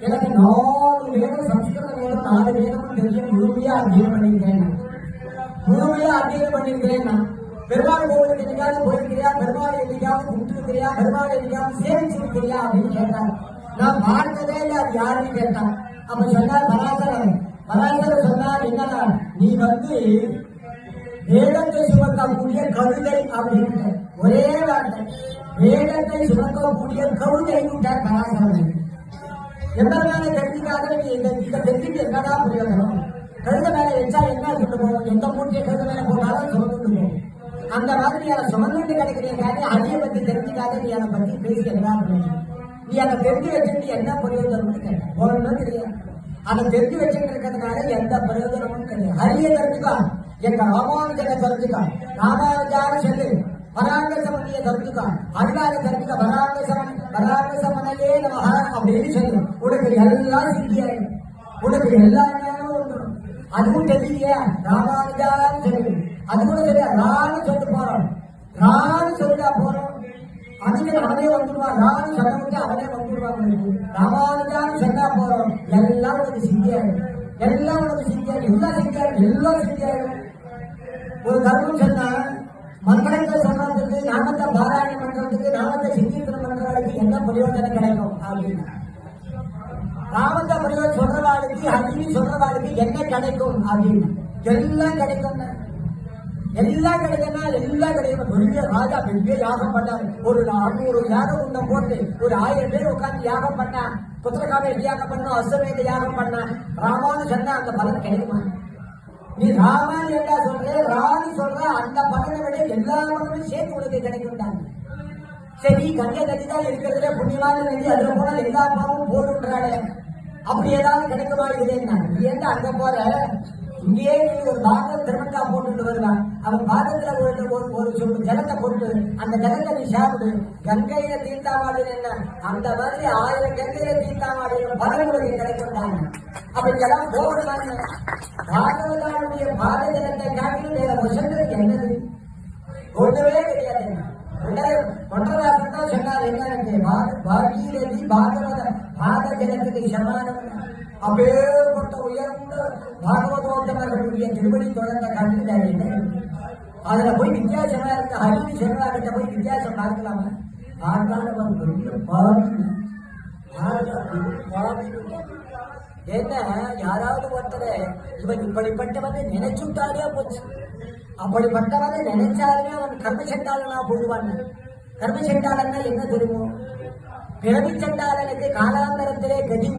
எனக்கு 4 வேதம் சம்ஸ்கிருத வேதம் 4 வேதமும் தெரியும், முழுமையா அத்தியனம் பண்ணியிருக்கேன். முழுமையா அத்தியனம் பண்ணியிருக்கிறேன். பெருமாள் கோவிலுக்கு எங்கேயாவது போயிருக்கிறியா, பெருமாள் எங்கேயாவது கும்பிட்டுருக்கிறியா, பெருமாள் எங்கேயாவது சேவிச்சிருக்கிறியா அப்படின்னு கேட்டான். நான் பார்த்ததே இல்லை, அது யாருன்னு கேட்டான். அப்ப சொன்னார் பராசரன். பராசரன் சொன்னார், என்னன்னா நீ வேதத்தை சுமக்கக்கூடிய கழுதை அப்படின்னு ஒரே வார்த்தை, வேதத்தை சுமக்கக்கூடிய கழுதை பராசரன். எந்தனால தெரிஞ்சுக்காத நீ இந்த தெரிஞ்சுட்டு என்னடா பிரயோஜனம்? கழுத மேல வச்சா என்ன சொல்லுவோம், எந்த மூட்டையை கழுத மேல போட்டாலும் சுமந்துடுவோம். அந்த மாதிரி அதை சுமந்துட்டு கிடைக்கிறீங்க, அதைய பத்தி தெரிஞ்சுக்காத நீ அதை பத்தி பேசி என்ன பிரயோஜனம்? நீ அதை தெரிஞ்சு வச்சுட்டு என்ன பிரயோஜனம்னு கேட்டேன். போறோம்னு தெரியாது, அதை தெரிஞ்சு வச்சுட்டு இருக்கிறதுனால எந்த பிரயோஜனமும் கிடையாது. ஹரிய தெரிஞ்சுக்கா, எங்க ராமானுஜனை தெரிஞ்சுக்கா, ராமானுஜான சொல்லு, பராங்க சமனியை தெரிஞ்சுக்கா, அதிகார தெரிஞ்சுக்க, பராங்க சமனையே நம அப்படின்னு சொல்லு. உனக்கு எல்லாம் சித்தியாயிடும், உனக்கு எல்லா நேரமும் வந்துடும். அதுவும் தெரியலையா, ராமானுஜான்னு சொல்லு. அது கூட தெரியா, ரான்னு சொல்லிட்டு போறோம், ரான்னு சொல்லிட்டா போறோம். அதுக்கு அவனே வந்துடுவான், ரான்னு சொல்ல முடியும், அவனே வந்துடுவாங்க. ராமானுஜான்னு சொன்னா போறோம், எல்லாம் உனக்கு சித்தியாயிடும், எல்லாம் உனக்கு சித்தியாயிடும், எல்லாம் சித்தியாயிடும், எல்லாம் சித்தியாயிடும். ஒரு தர்மம் சொன்னா மந்திரத்தை சொல்றதுக்கு, நாமத்தை பாராயணம் பண்றதுக்கு, நாமத்தை சிங்கீர்த்தனம் பண்றவர்களுக்கு என்ன பிரயோஜனம் கிடைக்கும் அப்படின்னு, நாமத்தை பிரயோஜனம் சொல்றவாளுக்கு, அக்னி சொல்றவாளுக்கு என்ன கிடைக்கும் அப்படின்னு, எல்லாம் கிடைக்கும். எல்லாம் கிடைக்குன்னா எல்லாம் கிடைக்கும். பெரிய ராஜா பெரிய யாகம் பண்ணாரு, ஒரு 600 யாகம் குண்டம் போட்டு ஒரு 1000 பேர் உட்கார்ந்து யாகம் பண்ணா, புத்திரகாமேஷ் யாகம் பண்ணா, அஸ்வமேத யாகம் பண்ணா, ராமான்னு சொன்னா அந்த பலன் கிடைக்குமா? நீ ராமான் என்ன சொல்ற, ராணி சொல்ற, அந்த பலனை விட எல்லா பலனும் சேர்த்து உனக்கு கிடைக்கும். சரி, கங்கை நதி தான் இருக்கிறதுல புண்ணியமான நதி, அதுல போனா எல்லா பாவமும் போடுன்றாளே, அப்படி ஏதாவது கிடைக்குமா? இல்லைன்னா நீ என்ன அங்க போற, இங்கேயே நீ ஒரு பாகம் திருமக்கா போட்டுட்டு வருவான், அவன் பாகத்துல ஒரு சொட்டு ஜலத்தை போட்டு அந்த ஜலத்தை நீ சாப்பிடு. கங்கையில தீர்த்தாமாடு என்ன, அந்த மாதிரி 1000 கங்கையில தீர்த்தாமாடு பலன் உனக்கு கிடைக்கும். அப்படிங்கெல்லாம் போடுறாங்க. பாகவதாருடைய பாத ஜலத்தை காட்டிலும் வேற வருஷங்களுக்கு என்னது ஒன்றுமே கிடையாது. ஒன்றராசன் தான் சொன்னார், என்ன பாகீரதி பாகவத பாத ஜலத்துக்கு சமானம். அப்பேற்பட்ட உயர்ந்த பாகவதோட்டமாக திருவடி தொடர்ந்த காட்டினார். என்ன அதுல போய் வித்தியாசமா இருக்க, ஹரிணி செல்வார்கிட்ட போய் வித்தியாசம் பார்க்கலாமா? ஆண்டாள் பெரிய பாவி, என்ன யாராவது ஒருத்தரை இவன் இப்படிப்பட்டவனை நினைச்சுட்டாலே போச்சு, அப்படிப்பட்டவனை நினைச்சாலே அவன் கர்மசண்டாளனா போடுவான். கர்மசண்டாளன்னா என்ன தெரியுமோ, பிறவி சண்டாளனுக்கு காலாந்தரத்திலே கதி